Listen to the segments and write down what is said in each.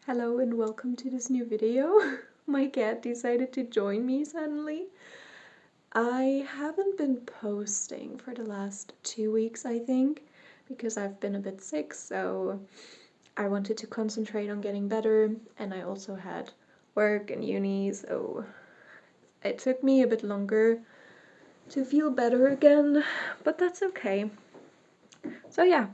Hello and welcome to this new video. My cat decided to join me suddenly. I haven't been posting for the last 2 weeks, I think, because I've been a bit sick, so I wanted to concentrate on getting better, and I also had work and uni, so it took me a bit longer to feel better again, but that's okay. So yeah.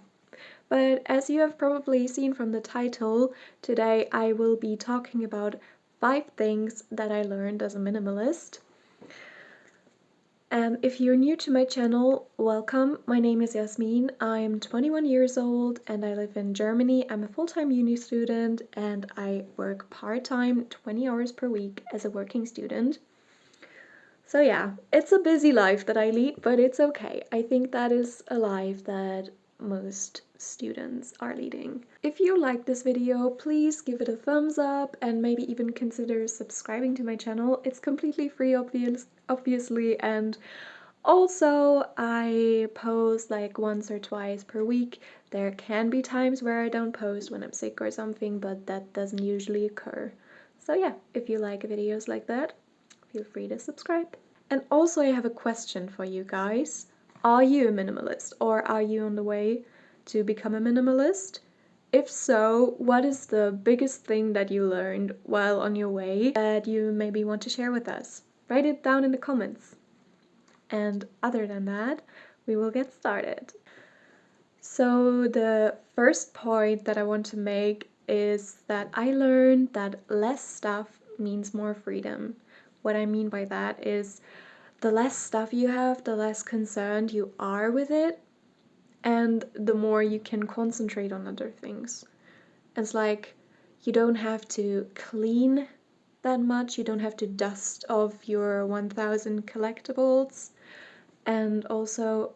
But as you have probably seen from the title, today I will be talking about 5 things that I learned as a minimalist. And if you're new to my channel, welcome. My name is Yasmin. I'm 21 years old and I live in Germany. I'm a full-time uni student and I work part-time 20 hours per week as a working student. So yeah, it's a busy life that I lead, but it's okay. I think that is a life that most students are leading. If you like this video, please give it a thumbs up and maybe even consider subscribing to my channel. It's completely free, obviously, and also I post like once or twice per week. There can be times where I don't post when I'm sick or something, but that doesn't usually occur. So yeah, if you like videos like that, feel free to subscribe. And also I have a question for you guys. Are you a minimalist or are you on the way to become a minimalist? If so, what is the biggest thing that you learned while on your way that you maybe want to share with us? Write it down in the comments. And other than that, we will get started. So the first point that I want to make is that I learned that less stuff means more freedom. What I mean by that is the less stuff you have, the less concerned you are with it, and the more you can concentrate on other things. It's like you don't have to clean that much, you don't have to dust off your 1000 collectibles, and also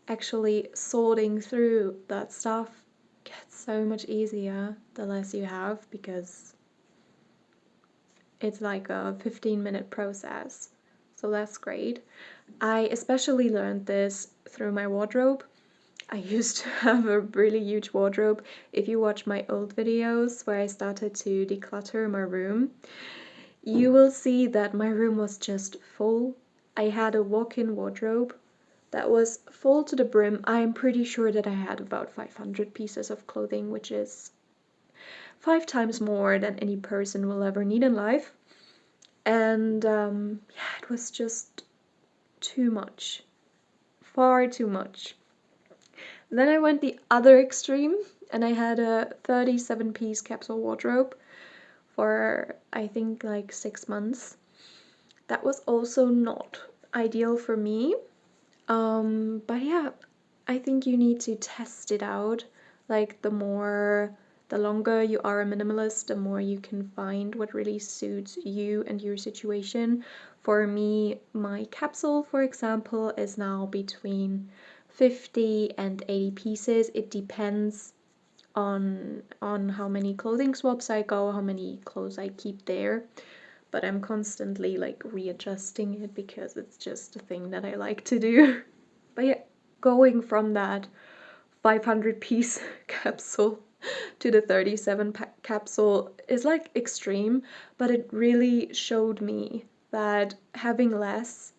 actually sorting through that stuff gets so much easier the less you have, because it's like a 15-minute process. So that's great. I especially learned this through my wardrobe. I used to have a really huge wardrobe. If you watch my old videos where I started to declutter my room, you will see that my room was just full. I had a walk-in wardrobe that was full to the brim. I am pretty sure that I had about 500 pieces of clothing, which is 5 times more than any person will ever need in life. And yeah, it was just too much. Far too much. Then I went the other extreme and I had a 37-piece capsule wardrobe for I think like 6 months. That was also not ideal for me. But yeah, I think you need to test it out. Like the longer you are a minimalist, the more you can find what really suits you and your situation. For me, my capsule, for example, is now between 50 and 80 pieces. It depends on how many clothing swaps I go, how many clothes I keep there. But I'm constantly like readjusting it because it's just a thing that I like to do. But yeah, going from that 500-piece capsule to the 37 capsule is like extreme, but it really showed me that having less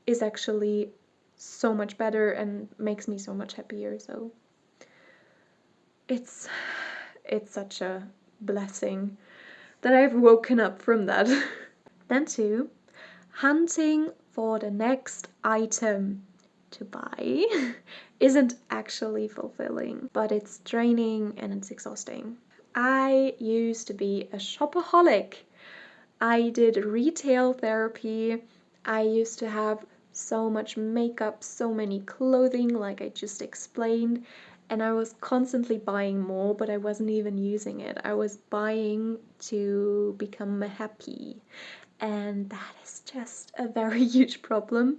is actually so much better and makes me so much happier. So it's such a blessing that I've woken up from that. Then 2, hunting for the next item to buy isn't actually fulfilling, but it's draining and it's exhausting. I used to be a shopaholic. I did retail therapy. I used to have so much makeup, so many clothing, like I just explained, and I was constantly buying more, but I wasn't even using it. I was buying to become happy, and that is just a very huge problem.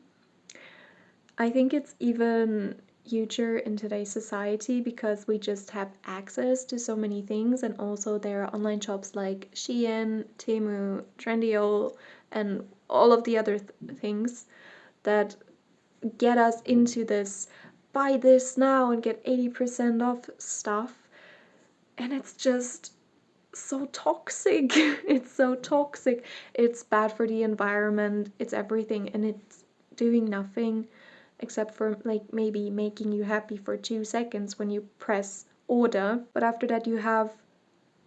I think it's even huger in today's society because we just have access to so many things, and also there are online shops like Shein, Temu, Trendyol, and all of the other things that get us into this buy this now and get 80% off stuff. And it's just so toxic. It's so toxic. It's bad for the environment. It's everything. And it's doing nothing except for like maybe making you happy for 2 seconds when you press order. But after that, you have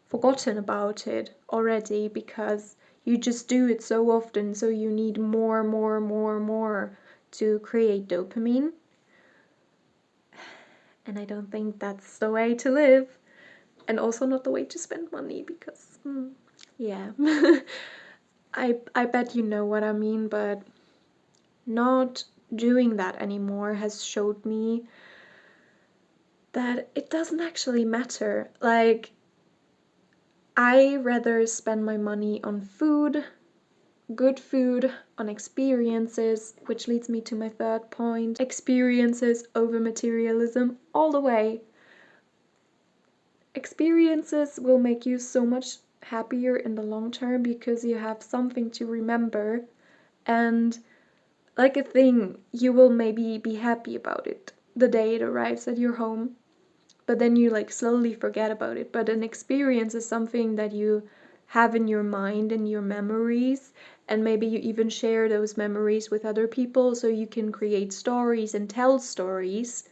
forgotten about it already because you just do it so often. So you need more to create dopamine. And I don't think that's the way to live. And also not the way to spend money because, yeah. I bet you know what I mean, but not doing that anymore has showed me that it doesn't actually matter. Like, I rather spend my money on food, good food, on experiences, which leads me to my third point. Experiences over materialism all the way. Experiences will make you so much happier in the long term because you have something to remember, and like a thing, you will maybe be happy about it the day it arrives at your home, but then you like slowly forget about it. But an experience is something that you have in your mind and your memories, and maybe you even share those memories with other people so you can create stories and tell stories.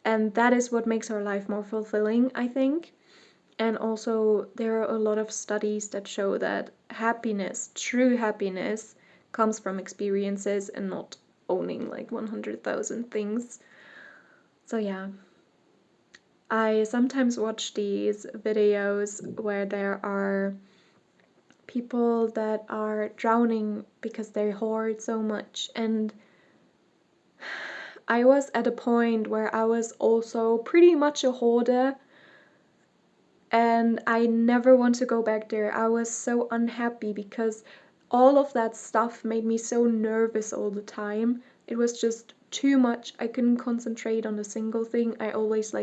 And that is what makes our life more fulfilling, I think. And also, there are a lot of studies that show that happiness, true happiness, comes from experiences and not owning like 100,000 things. So, yeah. I sometimes watch these videos where there are people that are drowning because they hoard so much. And I was at a point where I was also pretty much a hoarder. And I never want to go back there. I was so unhappy because all of that stuff made me so nervous all the time. It was just too much. I couldn't concentrate on a single thing. I always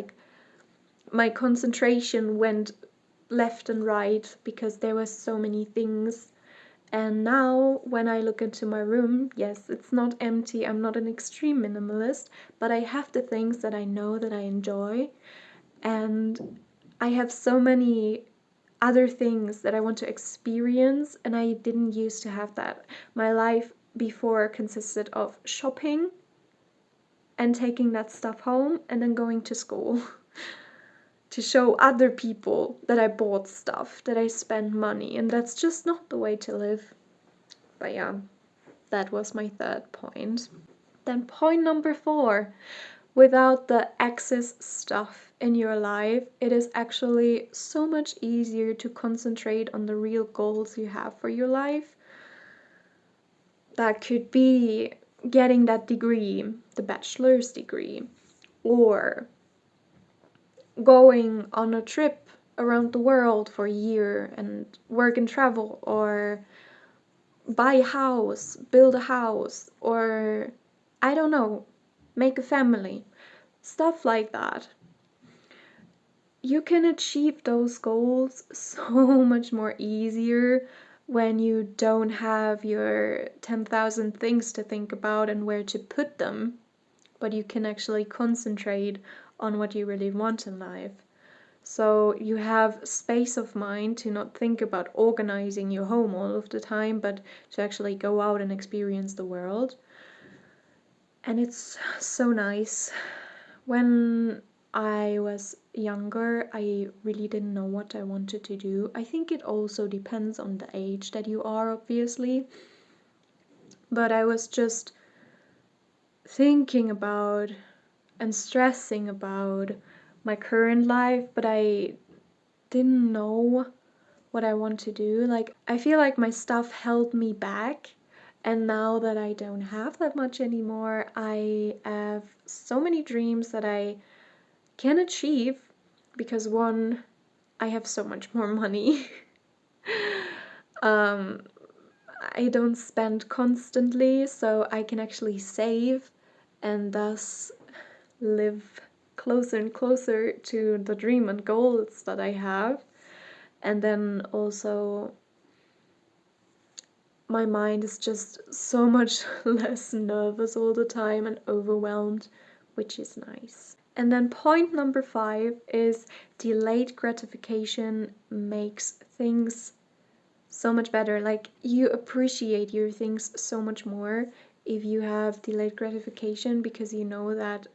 my concentration went left and right because there were so many things. And now when I look into my room, yes, it's not empty. I'm not an extreme minimalist, but I have the things that I know that I enjoy. And I have so many other things that I want to experience, and I didn't used to have that. My life before consisted of shopping and taking that stuff home and then going to school to show other people that I bought stuff, that I spent money, and that's just not the way to live. But yeah, that was my third point. Then point number 4. Without the excess stuff in your life, it is actually so much easier to concentrate on the real goals you have for your life. That could be getting that degree, the bachelor's degree, or going on a trip around the world for a year and work and travel, or buy a house, build a house, or I don't know, make a family. Stuff like that. You can achieve those goals so much more easier when you don't have your 10,000 things to think about and where to put them, but you can actually concentrate on what you really want in life. So you have space of mind to not think about organizing your home all of the time, but to actually go out and experience the world. And it's so nice. When I was younger, I really didn't know what I wanted to do. I think it also depends on the age that you are, obviously. But I was just thinking about and stressing about my current life, but I didn't know what I want to do. Like, I feel like my stuff held me back. And now that I don't have that much anymore, I have so many dreams that I can achieve because one, I have so much more money. um, I don't spend constantly, so I can actually save and thus live closer and closer to the dream and goals that I have. And then also, my mind is just so much less nervous all the time and overwhelmed which is nice. And then point number 5 is delayed gratification makes things so much better. Like, you appreciate your things so much more if you have delayed gratification, because you know that,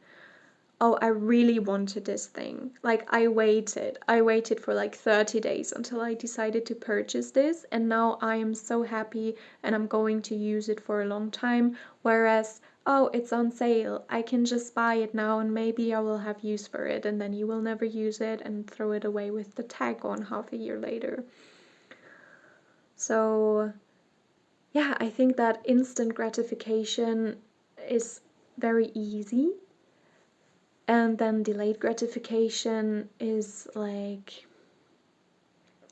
oh, I really wanted this thing. Like, I waited for like 30 days until I decided to purchase this, and now I am so happy and I'm going to use it for a long time. Whereas, oh, it's on sale, I can just buy it now and maybe I will have use for it, and then you will never use it and throw it away with the tag on half a year later. So yeah, I think that instant gratification is very easy. And then delayed gratification is like,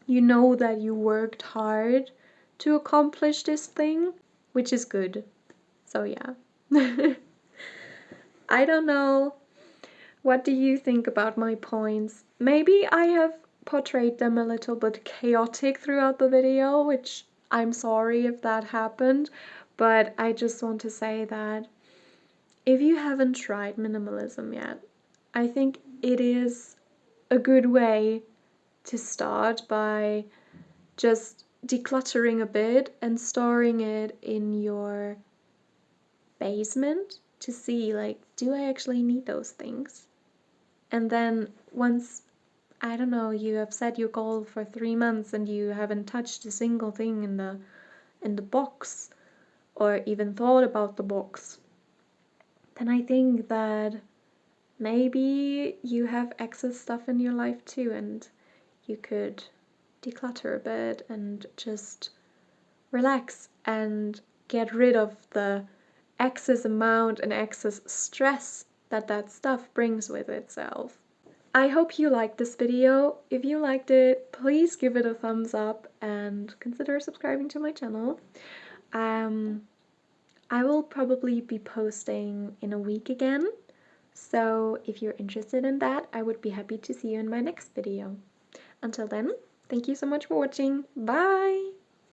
you know that you worked hard to accomplish this thing, which is good. So yeah. I don't know. What do you think about my points? Maybe I have portrayed them a little bit chaotic throughout the video, which I'm sorry if that happened, but I just want to say that if you haven't tried minimalism yet, I think it is a good way to start by just decluttering a bit and storing it in your basement to see, like, do I actually need those things? And then once, I don't know, you have set your goal for 3 months and you haven't touched a single thing in the box, or even thought about the box, then I think that maybe you have excess stuff in your life too, and you could declutter a bit and just relax and get rid of the excess amount and excess stress that that stuff brings with itself. I hope you liked this video. If you liked it, please give it a thumbs up and consider subscribing to my channel. I will probably be posting in a week again, so if you're interested in that, I would be happy to see you in my next video. Until then, thank you so much for watching. Bye!